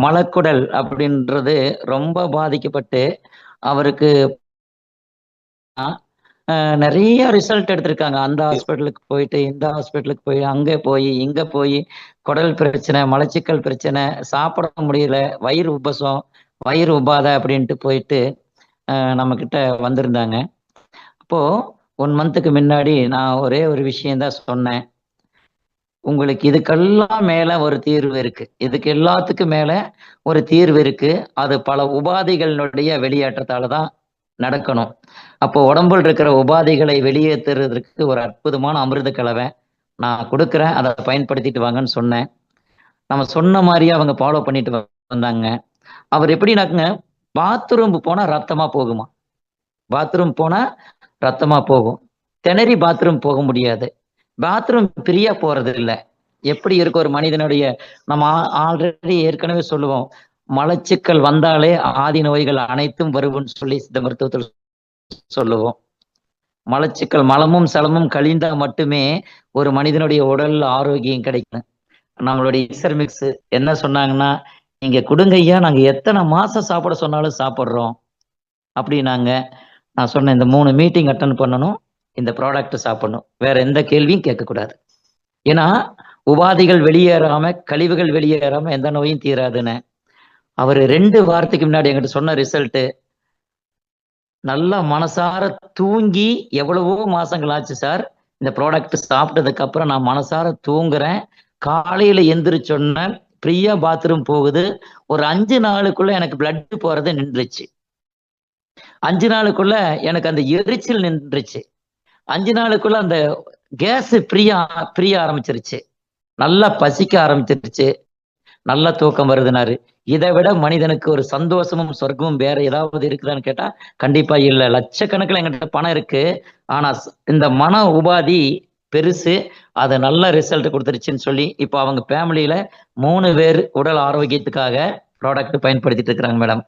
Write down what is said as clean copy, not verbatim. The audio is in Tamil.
மலக்குடல் அப்படின்றது ரொம்ப பாதிக்கப்பட்டு அவருக்கு நிறைய ரிசல்ட் எடுத்திருக்காங்க. அந்த ஹாஸ்பிட்டலுக்கு போயிட்டு இந்த ஹாஸ்பிட்டலுக்கு போய் அங்கே போய் இங்க போய் குடல் பிரச்சனை, மலச்சிக்கல் பிரச்சனை, சாப்பிட முடியல, வயிறு உபசம், வயிறு உபாதை அப்படின்ட்டு போயிட்டு நம்ம கிட்ட வந்திருந்தாங்க. அப்போ 1 மந்த்துக்கு முன்னாடி நான் ஒரே ஒரு விஷயம்தான் சொன்னேன். உங்களுக்கு இதுக்கெல்லாம் மேல ஒரு தீர்வு இருக்கு. இதுக்கு எல்லாத்துக்கும் மேல ஒரு தீர்வு இருக்கு. அது பல உபாதைகளினுடைய வெளியேற்றத்தால தான் நடக்கணும். அப்போ உடம்புல இருக்கிற உபாதைகளை வெளியேற்றுறதுக்கு ஒரு அற்புதமான அமிர்த கலவை நான் கொடுக்குறேன். அதை பயன்படுத்திட்டு வாங்கன்னு சொன்னேன். நம்ம சொன்ன மாதிரியே அவங்க ஃபாலோ பண்ணிட்டு வந்தாங்க. அவர் எப்படின்னாக்குங்க, பாத்ரூம் போனா ரத்தமா போகுமா? பாத்ரூம் போனா ரத்தமா போகும். திணறி பாத்ரூம் போக முடியாது. பாத்ரூம் ஃப்ரீயா போறது இல்லை. எப்படி இருக்கு ஒரு மனிதனுடைய, நம்ம ஆல்ரெடி ஏற்கனவே சொல்லுவோம், மலச்சிக்கல் வந்தாலே ஆதி நோய்கள் அனைத்தும் வரும்னு சொல்லி சித்த மருத்துவத்தில் சொல்லுவோம். மலச்சிக்கல் மலமும் சலமும் கழிந்தா மட்டுமே ஒரு மனிதனுடைய உடல் ஆரோக்கியம் கிடைக்கும். நம்மளுடைய இசர்மிக்ஸ் என்ன சொன்னாங்கன்னா, நீங்க கொடுங்க ஐயா, நாங்க எத்தனை மாசம் சாப்பிட சொன்னாலும் சாப்பிட்றோம் அப்படின்னாங்க. நான் சொன்னேன், இந்த 3 மீட்டிங் அட்டன் பண்ணணும், இந்த ப்ராடக்ட் சாப்பிடணும், வேற எந்த கேள்வியும் கேட்கக்கூடாது. ஏன்னா உபாதைகள் வெளியேறாம, கழிவுகள் வெளியேறாம எந்த நோயும் தீராதுன்னு. அவர் 2 வாரத்துக்கு முன்னாடி என்கிட்ட சொன்ன ரிசல்ட், நல்லா மனசார தூங்கி எவ்வளவோ மாசங்கள் ஆச்சு சார், இந்த ப்ராடக்ட் சாப்பிட்டதுக்கு அப்புறம் நான் மனசார தூங்குறேன், காலையில எந்திரிச்சோன்ன ஃப்ரீயா பாத்ரூம் போகுது, ஒரு 5 நாளுக்குள்ள எனக்கு பிளட் போறது நின்றுச்சு. 5 நாளுக்குள்ள எனக்கு அந்த எரிச்சல் நின்றுச்சு. 5 நாளுக்குள்ள அந்த கேஸ் ஃப்ரீயா ஆரம்பிச்சிருச்சு. நல்லா பசிக்க ஆரம்பிச்சிருச்சு. நல்ல தூக்கம் வருதுனாரு. இதை விட மனிதனுக்கு ஒரு சந்தோஷமும் சொர்க்கமும் வேற ஏதாவது இருக்குதான்னு கேட்டா கண்டிப்பா இல்ல. லட்சக்கணக்கில் எங்கிட்ட பணம் இருக்கு. ஆனா இந்த மன உபாதி பெருசு. அது நல்ல ரிசல்ட் கொடுத்துருச்சுன்னு சொல்லி இப்போ அவங்க ஃபேமிலியில 3 பேர் உடல் ஆரோக்கியத்துக்காக ப்ராடக்ட் பயன்படுத்திட்டு இருக்கிறாங்க மேடம்.